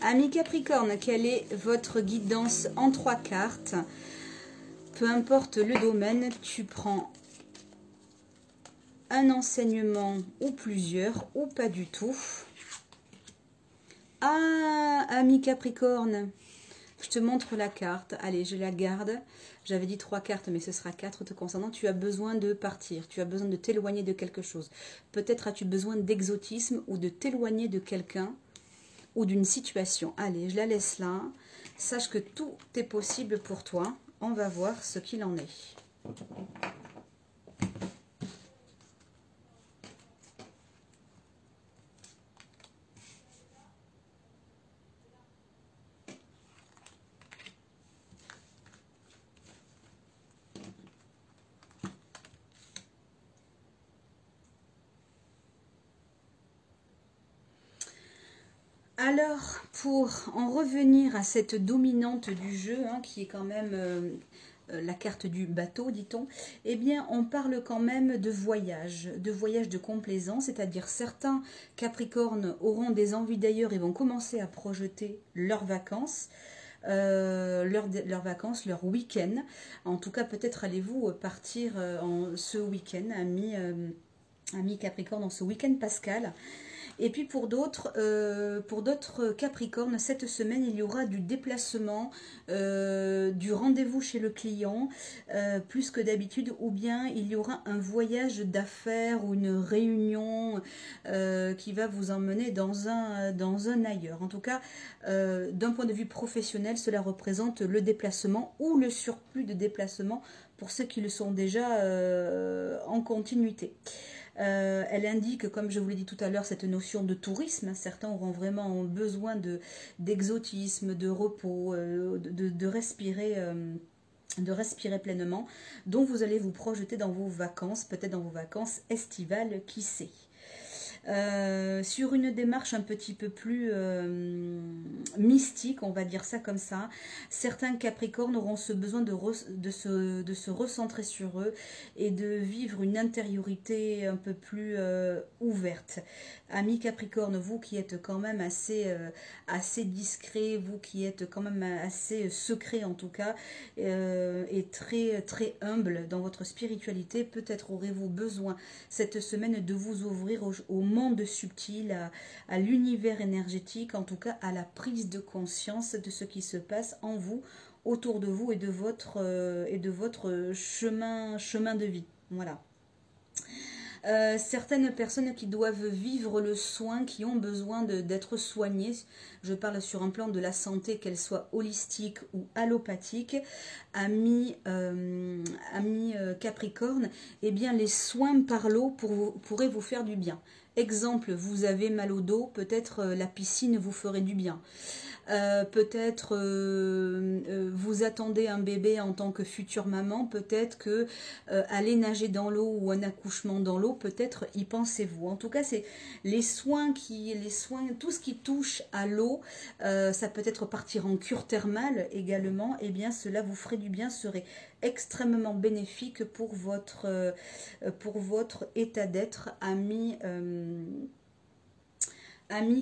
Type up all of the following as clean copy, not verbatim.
Ami Capricorne, quelle est votre guidance en 3 cartes? Peu importe le domaine, tu prends un enseignement ou plusieurs, ou pas du tout. Ah, ami Capricorne, je te montre la carte. Allez, je la garde. J'avais dit 3 cartes, mais ce sera 4 te concernant. Tu as besoin de partir. Tu as besoin de t'éloigner de quelque chose. Peut-être as-tu besoin d'exotisme ou de t'éloigner de quelqu'un ou d'une situation. Allez, je la laisse là. Sache que tout est possible pour toi. On va voir ce qu'il en est. Alors, pour en revenir à cette dominante du jeu, hein, qui est quand même la carte du bateau, dit-on, eh bien, on parle quand même de voyage de complaisance, c'est-à-dire certains Capricornes auront des envies d'ailleurs et vont commencer à projeter leurs vacances. Leurs vacances, leur week-end. En tout cas, peut-être allez-vous partir ce week-end, ami Capricorne, en ce week-end pascal. Et puis pour d'autres Capricornes, cette semaine, il y aura du déplacement, du rendez-vous chez le client, plus que d'habitude, ou bien il y aura un voyage d'affaires ou une réunion qui va vous emmener dans un ailleurs. En tout cas, d'un point de vue professionnel, cela représente le déplacement ou le surplus de déplacement pour ceux qui le sont déjà en continuité. Elle indique, comme je vous l'ai dit tout à l'heure, cette notion de tourisme. Certains auront vraiment besoin d'exotisme, de repos, de respirer pleinement, dont vous allez vous projeter dans vos vacances, peut-être dans vos vacances estivales, qui sait. Sur une démarche un petit peu plus mystique, on va dire ça comme ça, certains Capricornes auront ce besoin de se recentrer sur eux et de vivre une intériorité un peu plus ouverte. Amis Capricorne, vous qui êtes quand même assez discret, vous qui êtes quand même assez secret en tout cas, et très, très humble dans votre spiritualité, peut-être aurez-vous besoin cette semaine de vous ouvrir au monde subtil, à l'univers énergétique, en tout cas à la prise de conscience de ce qui se passe en vous, autour de vous et de votre chemin de vie. Voilà. Certaines personnes qui doivent vivre le soin, qui ont besoin d'être soignées, je parle sur un plan de la santé, qu'elle soit holistique ou allopathique, amis Capricorne, eh bien les soins par l'eau pourraient vous faire du bien. Exemple, vous avez mal au dos, peut-être la piscine vous ferait du bien. Peut-être vous attendez un bébé en tant que future maman, peut-être que aller nager dans l'eau ou un accouchement dans l'eau, peut-être y pensez-vous. En tout cas, c'est les soins, tout ce qui touche à l'eau, ça peut être partir en cure thermale également, et bien cela vous ferait du bien, serait extrêmement bénéfique pour votre état d'être, ami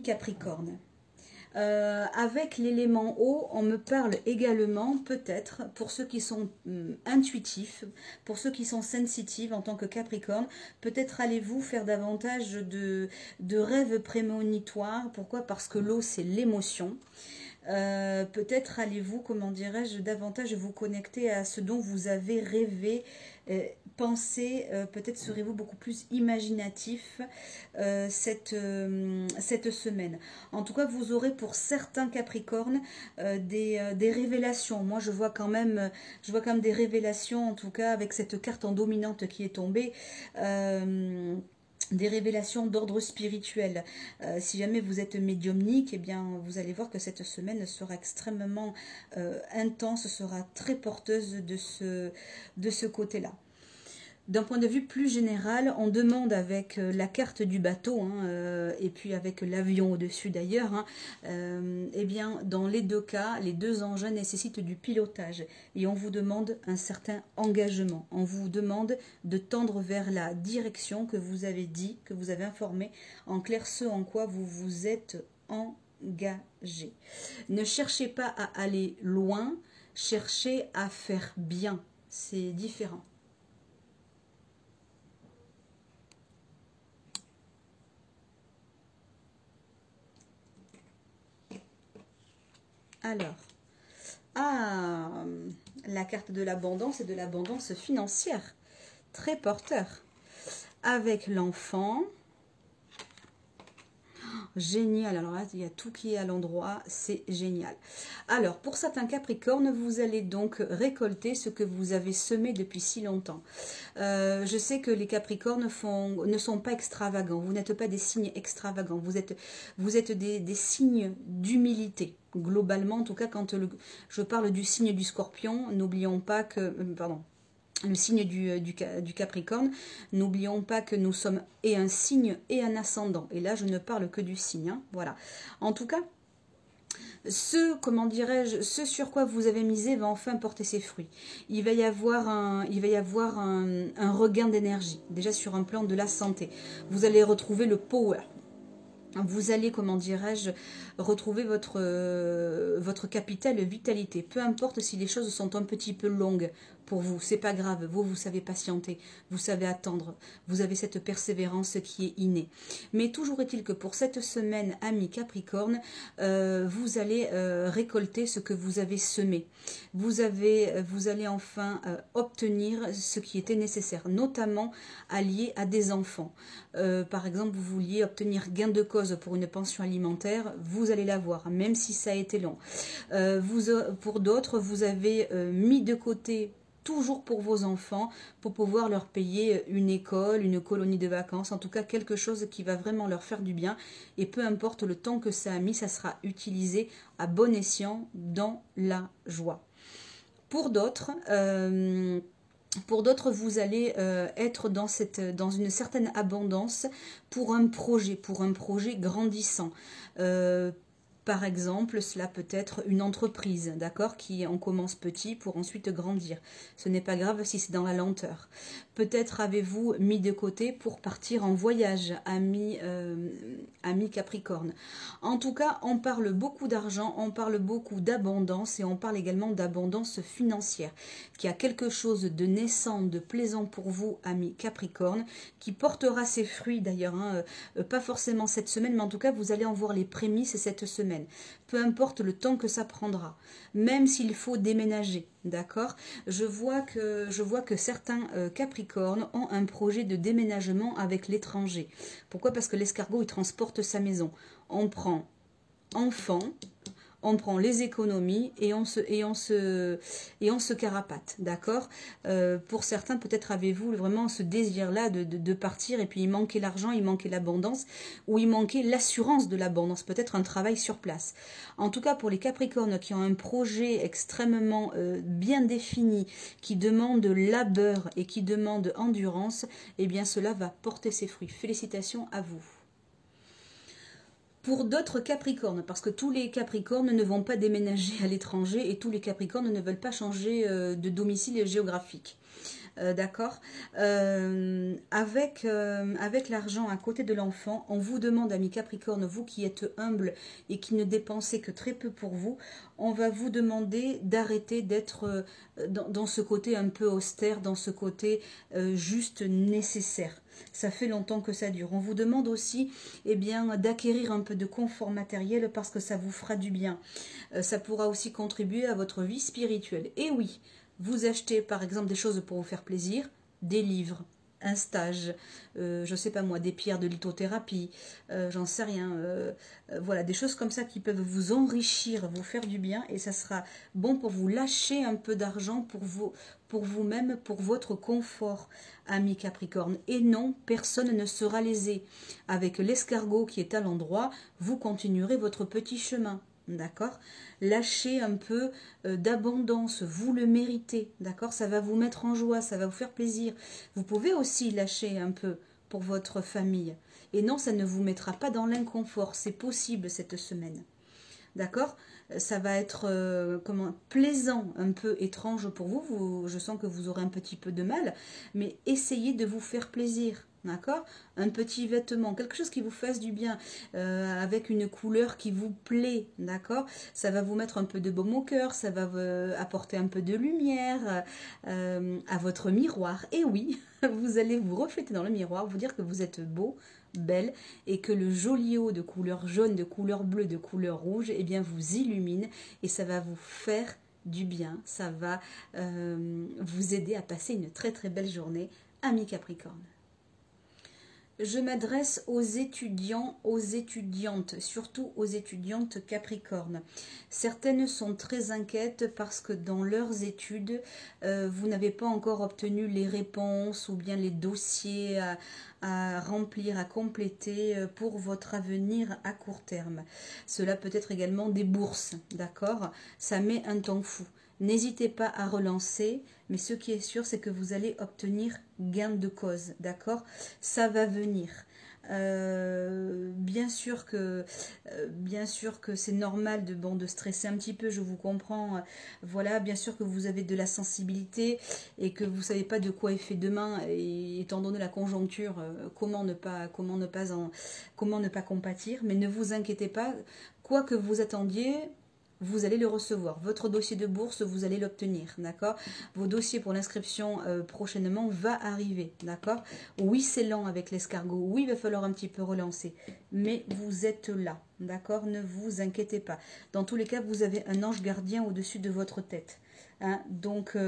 Capricorne. Avec l'élément eau, on me parle également, peut-être, pour ceux qui sont intuitifs, pour ceux qui sont sensitifs en tant que Capricorne, peut-être allez-vous faire davantage de rêves prémonitoires. Pourquoi? Parce que l'eau, c'est l'émotion. Peut-être allez-vous, comment dirais-je, davantage vous connecter à ce dont vous avez rêvé, pensé, peut-être serez-vous beaucoup plus imaginatif cette semaine. En tout cas, vous aurez pour certains Capricornes des révélations. Moi, je vois quand même des révélations, en tout cas avec cette carte en dominante qui est tombée. Des révélations d'ordre spirituel. Si jamais vous êtes médiumnique, eh bien, vous allez voir que cette semaine sera extrêmement intense, sera très porteuse de ce côté-là. D'un point de vue plus général, on demande avec la carte du bateau, hein, et puis avec l'avion au-dessus d'ailleurs, hein, eh bien, dans les deux cas, les deux engins nécessitent du pilotage. Et on vous demande un certain engagement. On vous demande de tendre vers la direction que vous avez dit, que vous avez informé. En clair, ce en quoi vous vous êtes engager. Ne cherchez pas à aller loin, cherchez à faire bien. C'est différent. Alors, la carte de l'abondance et de l'abondance financière. Très porteur. Avec l'enfant. Génial, alors là, il y a tout qui est à l'endroit, c'est génial. Alors, pour certains Capricornes, vous allez donc récolter ce que vous avez semé depuis si longtemps. Je sais que les Capricornes ne sont pas extravagants, vous n'êtes pas des signes extravagants, vous êtes des signes d'humilité. Globalement, en tout cas, quand je parle du signe du Scorpion, n'oublions pas que... pardon. Le signe du Capricorne, n'oublions pas que nous sommes et un signe et un ascendant. Et là, je ne parle que du signe. Hein, voilà. En tout cas, comment dirais-je, ce sur quoi vous avez misé va enfin porter ses fruits. Il va y avoir un regain d'énergie, déjà sur un plan de la santé. Vous allez retrouver le power. Vous allez, comment dirais-je, retrouver votre capital vitalité. Peu importe si les choses sont un petit peu longues pour vous, c'est pas grave. Vous savez patienter, vous savez attendre. Vous avez cette persévérance qui est innée. Mais toujours est-il que pour cette semaine, amis Capricorne, vous allez récolter ce que vous avez semé. Vous allez enfin obtenir ce qui était nécessaire, notamment allié à des enfants. Par exemple, vous vouliez obtenir gain de cause pour une pension alimentaire, vous allez l'avoir, même si ça a été long. Pour d'autres, vous avez mis de côté toujours pour vos enfants, pour pouvoir leur payer une école, une colonie de vacances, en tout cas quelque chose qui va vraiment leur faire du bien. Et peu importe le temps que ça a mis, ça sera utilisé à bon escient dans la joie. Pour d'autres, vous allez être dans une certaine abondance pour un projet grandissant. Par exemple, cela peut être une entreprise, d'accord, on commence petit pour ensuite grandir. Ce n'est pas grave si c'est dans la lenteur. Peut-être avez-vous mis de côté pour partir en voyage, amis Capricorne. En tout cas, on parle beaucoup d'argent, on parle beaucoup d'abondance et on parle également d'abondance financière, qui a quelque chose de naissant, de plaisant pour vous, amis Capricorne, qui portera ses fruits d'ailleurs, hein, pas forcément cette semaine, mais en tout cas, vous allez en voir les prémices cette semaine. Peu importe le temps que ça prendra, même s'il faut déménager, d'accord. Je vois que certains Capricornes ont un projet de déménagement avec l'étranger. Pourquoi? Parce que l'escargot, il transporte sa maison. On prend enfant, on prend les économies et on se carapate, d'accord. Pour certains, peut-être avez-vous vraiment ce désir-là de partir et puis il manquait l'argent, il manquait l'abondance ou il manquait l'assurance de l'abondance, peut-être un travail sur place. En tout cas, pour les Capricornes qui ont un projet extrêmement bien défini, qui demande labeur et qui demande endurance, eh bien cela va porter ses fruits. Félicitations à vous. Pour d'autres Capricornes, parce que tous les Capricornes ne vont pas déménager à l'étranger et tous les Capricornes ne veulent pas changer de domicile géographique. D'accord. Avec l'argent à côté de l'enfant, on vous demande, amis Capricorne, vous qui êtes humble et qui ne dépensez que très peu pour vous, on va vous demander d'arrêter d'être dans ce côté un peu austère, dans ce côté juste nécessaire. Ça fait longtemps que ça dure. On vous demande aussi d'acquérir un peu de confort matériel parce que ça vous fera du bien. Ça pourra aussi contribuer à votre vie spirituelle. Et oui, vous achetez par exemple des choses pour vous faire plaisir, des livres, un stage, je sais pas moi, des pierres de lithothérapie, j'en sais rien, voilà, des choses comme ça qui peuvent vous enrichir, vous faire du bien et ça sera bon pour vous lâcher un peu d'argent pour vous-même, pour votre confort, amis Capricorne. Et non, personne ne sera lésé. Avec l'escargot qui est à l'endroit, vous continuerez votre petit chemin. D'accord. Lâchez un peu d'abondance, vous le méritez, d'accord. Ça va vous mettre en joie, ça va vous faire plaisir. Vous pouvez aussi lâcher un peu pour votre famille. Et non, ça ne vous mettra pas dans l'inconfort, c'est possible cette semaine. D'accord. Ça va être plaisant, un peu étrange pour vous. Je sens que vous aurez un petit peu de mal, mais essayez de vous faire plaisir. d'accord? Un petit vêtement, quelque chose qui vous fasse du bien, avec une couleur qui vous plaît, d'accord? Ça va vous mettre un peu de baume au cœur, ça va vous apporter un peu de lumière à votre miroir. Et oui, vous allez vous refléter dans le miroir, vous dire que vous êtes beau, belle, et que le joli haut de couleur jaune, de couleur bleue, de couleur rouge, eh bien vous illumine et ça va vous faire du bien, ça va vous aider à passer une très très belle journée, amis Capricorne. Je m'adresse aux étudiants, aux étudiantes, surtout aux étudiantes Capricorne. Certaines sont très inquiètes parce que dans leurs études, vous n'avez pas encore obtenu les réponses ou bien les dossiers à remplir, à compléter pour votre avenir à court terme. Cela peut être également des bourses, d'accord? Ça met un temps fou. N'hésitez pas à relancer, mais ce qui est sûr, c'est que vous allez obtenir gain de cause, d'accord? Ça va venir. Bien sûr que c'est normal de stresser un petit peu, je vous comprends. Voilà, bien sûr que vous avez de la sensibilité et que vous savez pas de quoi est fait demain, et étant donné la conjoncture, comment ne pas compatir. Mais ne vous inquiétez pas, quoi que vous attendiez, vous allez le recevoir. Votre dossier de bourse, vous allez l'obtenir, d'accord? Vos dossiers pour l'inscription prochainement va arriver, d'accord? Oui, c'est lent avec l'escargot. Oui, il va falloir un petit peu relancer. Mais vous êtes là, d'accord? Ne vous inquiétez pas. Dans tous les cas, vous avez un ange gardien au-dessus de votre tête. Hein? Donc,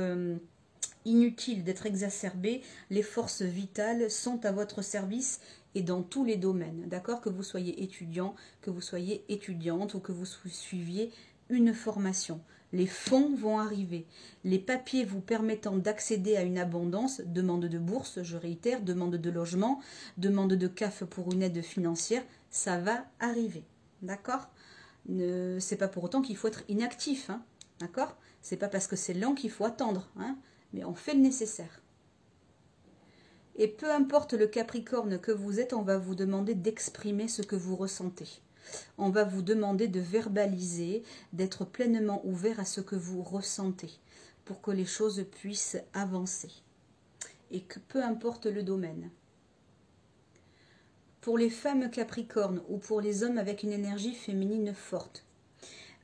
inutile d'être exacerbé. Les forces vitales sont à votre service et dans tous les domaines, d'accord? Que vous soyez étudiant, que vous soyez étudiante ou que vous suiviez une formation. Les fonds vont arriver. Les papiers vous permettant d'accéder à une abondance, demande de bourse, je réitère, demande de logement, demande de CAF pour une aide financière, ça va arriver. D'accord? C'est pas pour autant qu'il faut être inactif. Hein, d'accord? C'est pas parce que c'est lent qu'il faut attendre. Hein, mais on fait le nécessaire. Et peu importe le Capricorne que vous êtes, on va vous demander d'exprimer ce que vous ressentez. On va vous demander de verbaliser, d'être pleinement ouvert à ce que vous ressentez pour que les choses puissent avancer. Et que peu importe le domaine. Pour les femmes Capricornes ou pour les hommes avec une énergie féminine forte,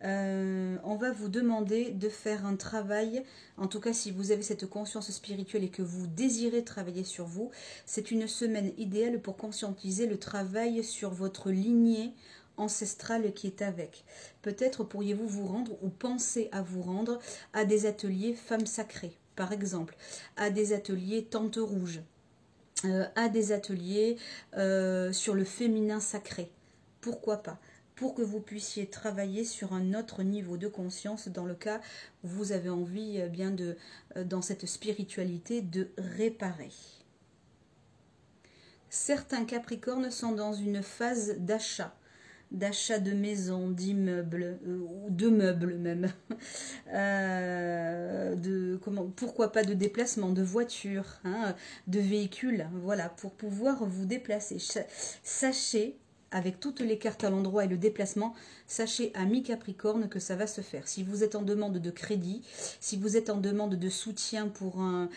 on va vous demander de faire un travail, en tout cas si vous avez cette conscience spirituelle et que vous désirez travailler sur vous, c'est une semaine idéale pour conscientiser le travail sur votre lignée ancestrale qui est avec. Peut-être pourriez-vous vous rendre ou penser à vous rendre à des ateliers femmes sacrées, par exemple, à des ateliers Tante Rouge, à des ateliers sur le féminin sacré. Pourquoi pas? Pour que vous puissiez travailler sur un autre niveau de conscience dans le cas où vous avez envie bien dans cette spiritualité de réparer. Certains Capricornes sont dans une phase d'achat de maisons, d'immeubles, ou de meubles même, pourquoi pas de déplacement, de voitures, hein, de véhicules, voilà, pour pouvoir vous déplacer. Sachez, avec toutes les cartes à l'endroit et le déplacement, sachez, amis Capricorne, que ça va se faire. Si vous êtes en demande de crédit, si vous êtes en demande de soutien pour un,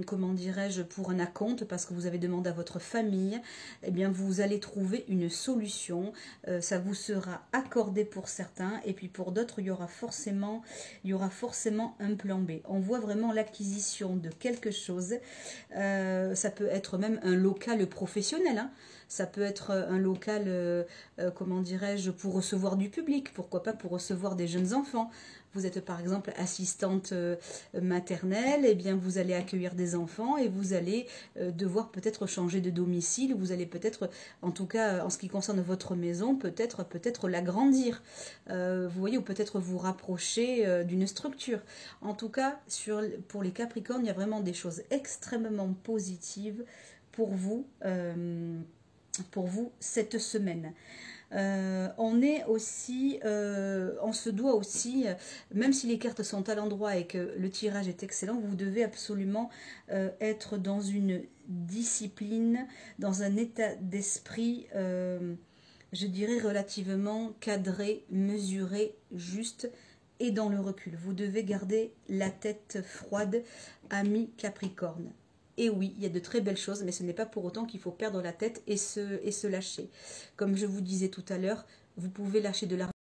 comment dirais-je, pour un acompte, parce que vous avez demandé à votre famille, eh bien vous allez trouver une solution. Ça vous sera accordé pour certains, et puis pour d'autres, il y aura forcément un plan B. On voit vraiment l'acquisition de quelque chose. Ça peut être même un local professionnel, hein. Ça peut être un local, comment dirais-je, pour recevoir du public, pourquoi pas pour recevoir des jeunes enfants. Vous êtes par exemple assistante maternelle, et bien vous allez accueillir des enfants et vous allez devoir peut-être changer de domicile, vous allez peut-être, en tout cas en ce qui concerne votre maison, peut-être l'agrandir, vous voyez, ou peut-être vous rapprocher d'une structure. En tout cas, pour les Capricornes, il y a vraiment des choses extrêmement positives pour vous cette semaine. On se doit aussi, même si les cartes sont à l'endroit et que le tirage est excellent, vous devez absolument être dans une discipline, dans un état d'esprit, je dirais relativement cadré, mesuré, juste et dans le recul. Vous devez garder la tête froide, ami Capricorne. Et oui, il y a de très belles choses, mais ce n'est pas pour autant qu'il faut perdre la tête et se lâcher. Comme je vous disais tout à l'heure, vous pouvez lâcher de l'argent